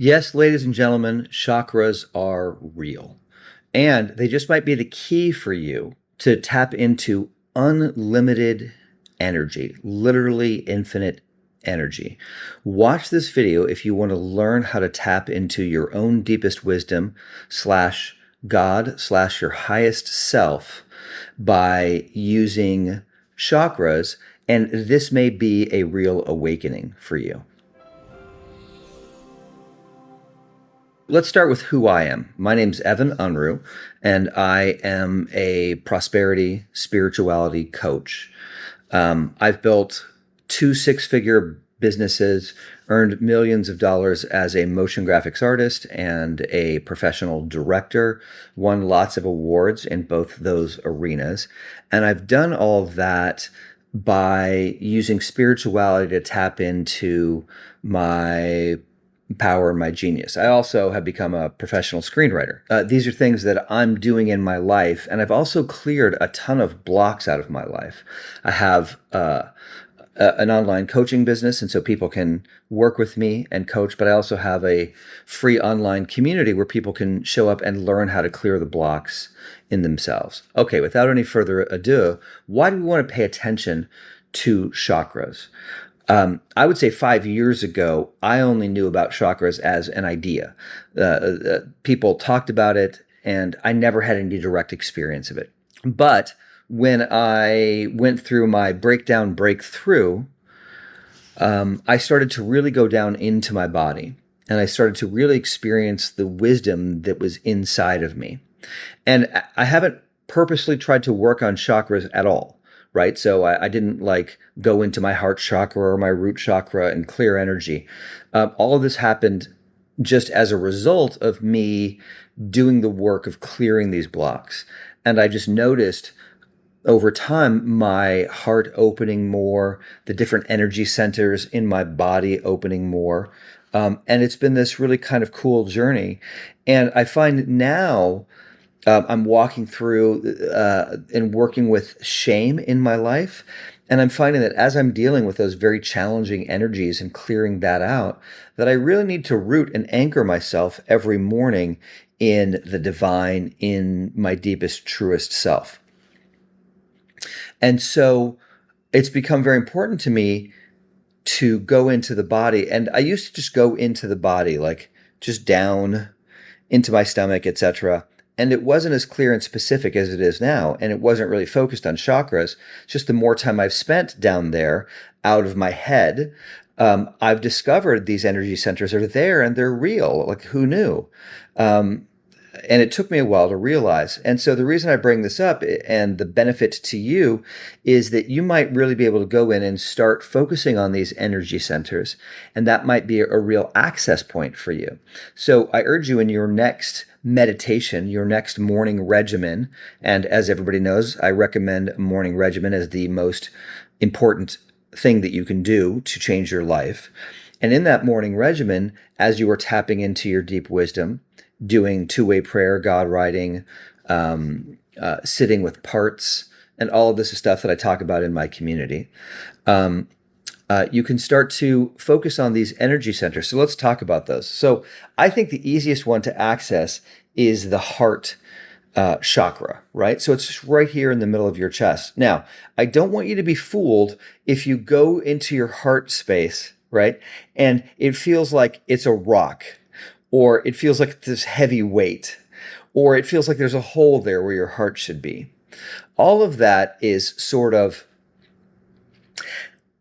Yes, ladies and gentlemen, chakras are real. And they just might be the key for you to tap into unlimited energy, literally infinite energy. Watch this video if you want to learn how to tap into your own deepest wisdom slash God slash your highest self by using chakras. And this may be a real awakening for you. Let's start with who I am. My name's Evan Unruh, and I am a prosperity spirituality coach. I've built 2 6-figure businesses, earned millions of dollars as a motion graphics artist and a professional director, won lots of awards in both those arenas. And I've done all of that by using spirituality to tap into my power and my genius. I also have become a professional screenwriter. These are things that I'm doing in my life, and I've also cleared a ton of blocks out of my life. I have an online coaching business, and so people can work with me and coach, but I also have a free online community where people can show up and learn how to clear the blocks in themselves. Okay, without any further ado, why do we want to pay attention to chakras? I would say 5 years ago, I only knew about chakras as an idea. People talked about it, and I never had any direct experience of it. But when I went through my breakthrough, I started to really go down into my body, and I started to really experience the wisdom that was inside of me. And I haven't purposely tried to work on chakras at all. Right. So I didn't go into my heart chakra or my root chakra and clear energy. All of this happened just as a result of me doing the work of clearing these blocks. And I just noticed over time, my heart opening more, the different energy centers in my body opening more. And it's been this really kind of cool journey. And I find now, I'm walking through and working with shame in my life. And I'm finding that as I'm dealing with those very challenging energies and clearing that out, that I really need to root and anchor myself every morning in the divine, in my deepest, truest self. And so it's become very important to me to go into the body. And I used to just go into the body, like just down into my stomach, etc. And it wasn't as clear and specific as it is now. And it wasn't really focused on chakras. It's just the more time I've spent down there out of my head, I've discovered these energy centers are there and they're real. Like, who knew? And it took me a while to realize. And so the reason I bring this up and the benefit to you is that you might really be able to go in and start focusing on these energy centers. And that might be a real access point for you. So I urge you in your next meditation, your next morning regimen. And as everybody knows, I recommend a morning regimen as the most important thing that you can do to change your life. And in that morning regimen, as you are tapping into your deep wisdom, doing two-way prayer, God writing, sitting with parts, and all of this is stuff that I talk about in my community. You can start to focus on these energy centers. So let's talk about those. So I think the easiest one to access is the heart chakra, right? So it's just right here in the middle of your chest. Now, I don't want you to be fooled if you go into your heart space, right? And it feels like it's a rock, or it feels like this heavy weight, or it feels like there's a hole there where your heart should be. All of that is sort of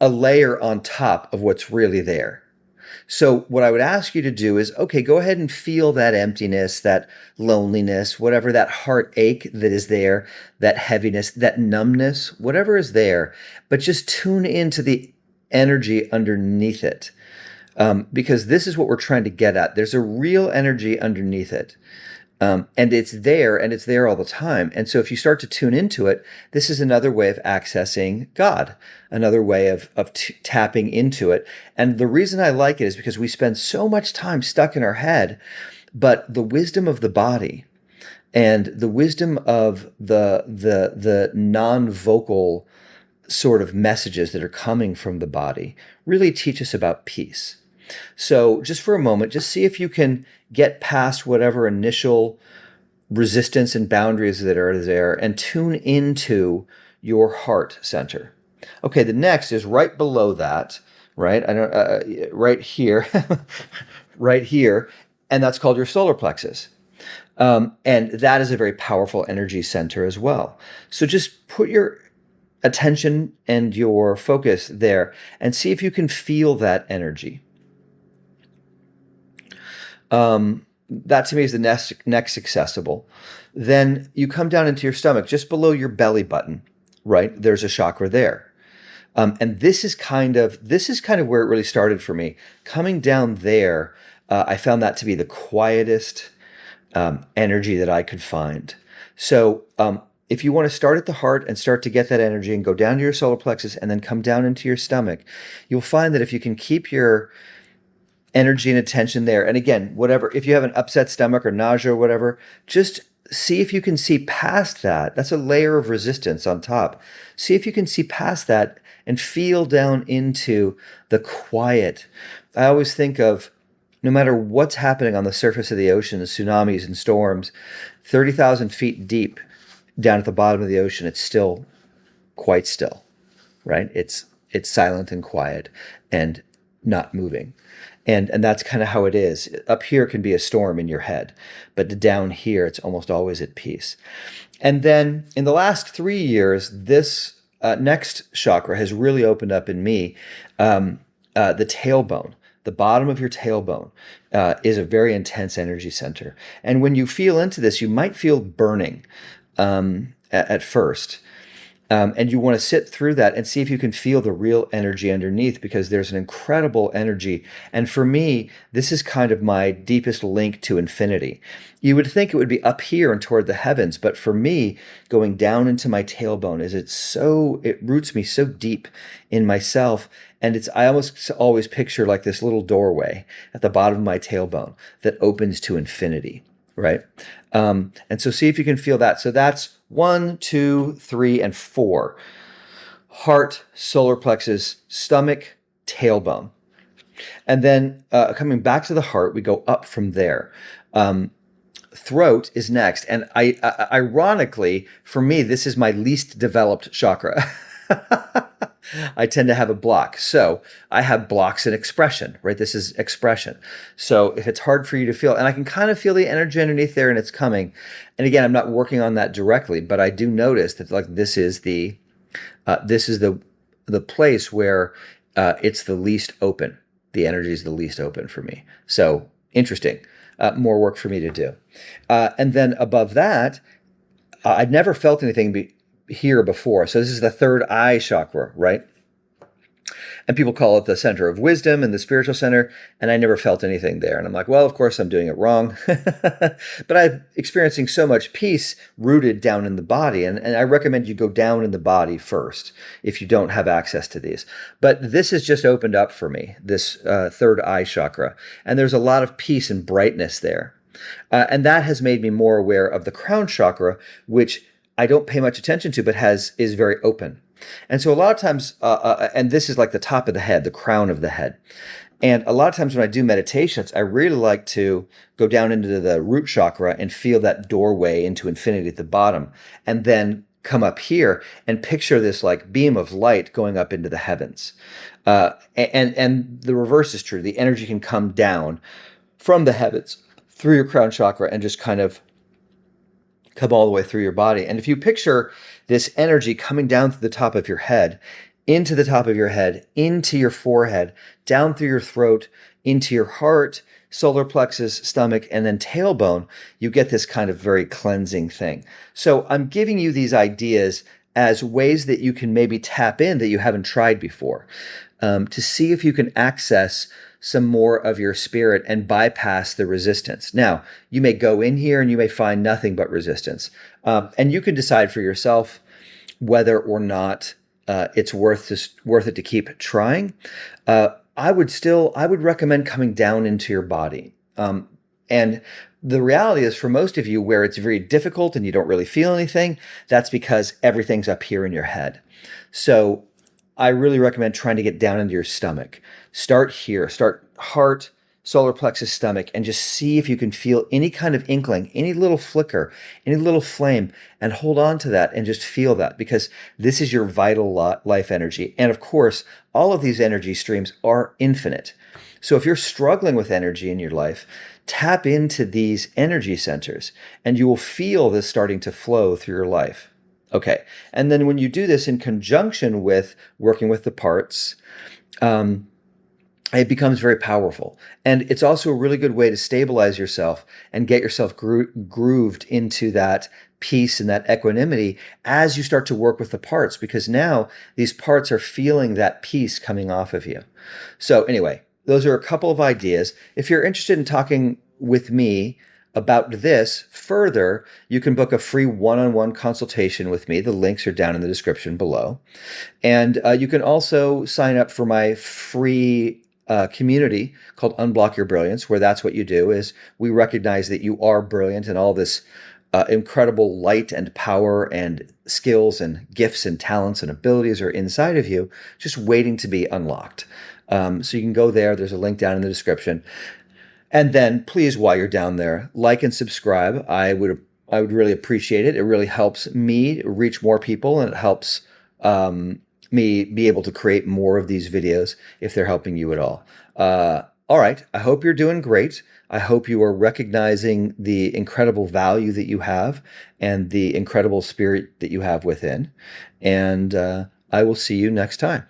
a layer on top of what's really there. So what I would ask you to do is, okay, go ahead and feel that emptiness, that loneliness, whatever that heartache that is there, that heaviness, that numbness, whatever is there, but just tune into the energy underneath it. Because this is what we're trying to get at. There's a real energy underneath it. And it's there all the time. And so if you start to tune into it, this is another way of accessing God, another way of tapping into it. And the reason I like it is because we spend so much time stuck in our head, but the wisdom of the body and the wisdom of the non-vocal sort of messages that are coming from the body really teach us about peace. So just for a moment, just see if you can get past whatever initial resistance and boundaries that are there and tune into your heart center. Okay, the next is right below that, right? I don't, right here, right here, and that's called your solar plexus. And that is a very powerful energy center as well. So just put your attention and your focus there and see if you can feel that energy. That to me is the next accessible. Then you come down into your stomach, just below your belly button, right? There's a chakra there. And this is kind of where it really started for me. Coming down there, I found that to be the quietest energy that I could find. So if you want to start at the heart and start to get that energy and go down to your solar plexus and then come down into your stomach, you'll find that if you can keep your energy and attention there, and again, whatever, if you have an upset stomach or nausea or whatever, just see if you can see past that. That's a layer of resistance on top. See if you can see past that and feel down into the quiet. I always think of, no matter what's happening on the surface of the ocean, the tsunamis and storms, 30,000 feet deep down at the bottom of the ocean, it's still quite still, right? It's silent and quiet and not moving. And that's kind of how it is. Up here can be a storm in your head, but down here, it's almost always at peace. And then in the last 3 years, this next chakra has really opened up in me. The tailbone, the bottom of your tailbone, is a very intense energy center. And when you feel into this, you might feel burning at first. And you want to sit through that and see if you can feel the real energy underneath, because there's an incredible energy. And for me, this is kind of my deepest link to infinity. You would think it would be up here and toward the heavens, but for me, going down into my tailbone it roots me so deep in myself. And I almost always picture like this little doorway at the bottom of my tailbone that opens to infinity, right? And so see if you can feel that. So that's 1, 2, 3, and 4. Heart, solar plexus, stomach, tailbone. And then coming back to the heart, we go up from there. Throat is next. And ironically, for me, this is my least developed chakra. I tend to have a block. So I have blocks in expression, right? This is expression. So if it's hard for you to feel, and I can kind of feel the energy underneath there and it's coming. And again, I'm not working on that directly, but I do notice that like this is the place where it's the least open. The energy is the least open for me. So interesting. More work for me to do. And then above that, I'd never felt anything here before. So this is the third eye chakra, right? And people call it the center of wisdom and the spiritual center. And I never felt anything there. And I'm like, well, of course I'm doing it wrong. But I'm experiencing so much peace rooted down in the body. And I recommend you go down in the body first if you don't have access to these. But this has just opened up for me, this third eye chakra. And there's a lot of peace and brightness there. And that has made me more aware of the crown chakra, which I don't pay much attention to, but is very open. And so a lot of times, and this is like the top of the head, the crown of the head. And a lot of times when I do meditations, I really like to go down into the root chakra and feel that doorway into infinity at the bottom, and then come up here and picture this like beam of light going up into the heavens. And the reverse is true. The energy can come down from the heavens through your crown chakra and just kind of come all the way through your body. And if you picture this energy coming down through the top of your head, into the top of your head, into your forehead, down through your throat, into your heart, solar plexus, stomach, and then tailbone, you get this kind of very cleansing thing. So I'm giving you these ideas as ways that you can maybe tap in that you haven't tried before, to see if you can access some more of your spirit and bypass the resistance. Now, you may go in here and you may find nothing but resistance. And you can decide for yourself whether or not it's worth it to keep trying. I would recommend coming down into your body. And the reality is, for most of you, where it's very difficult and you don't really feel anything, that's because everything's up here in your head. So I really recommend trying to get down into your stomach. Start here. Start heart, solar plexus, stomach, and just see if you can feel any kind of inkling, any little flicker, any little flame, and hold on to that and just feel that, because this is your vital life energy. And of course, all of these energy streams are infinite. So if you're struggling with energy in your life, tap into these energy centers and you will feel this starting to flow through your life. Okay. And then when you do this in conjunction with working with the parts, it becomes very powerful. And it's also a really good way to stabilize yourself and get yourself grooved into that peace and that equanimity as you start to work with the parts, because now these parts are feeling that peace coming off of you. So anyway, those are a couple of ideas. If you're interested in talking with me about this further, you can book a free one-on-one consultation with me. The links are down in the description below. And you can also sign up for my free community called Unblock Your Brilliance, where that's what you do. Is we recognize that you are brilliant and all this incredible light and power and skills and gifts and talents and abilities are inside of you, just waiting to be unlocked. So you can go there. There's a link down in the description. And then please, while you're down there, like and subscribe. I would really appreciate it. It really helps me reach more people, and it helps me be able to create more of these videos if they're helping you at all. All right. I hope you're doing great. I hope you are recognizing the incredible value that you have and the incredible spirit that you have within. And I will see you next time.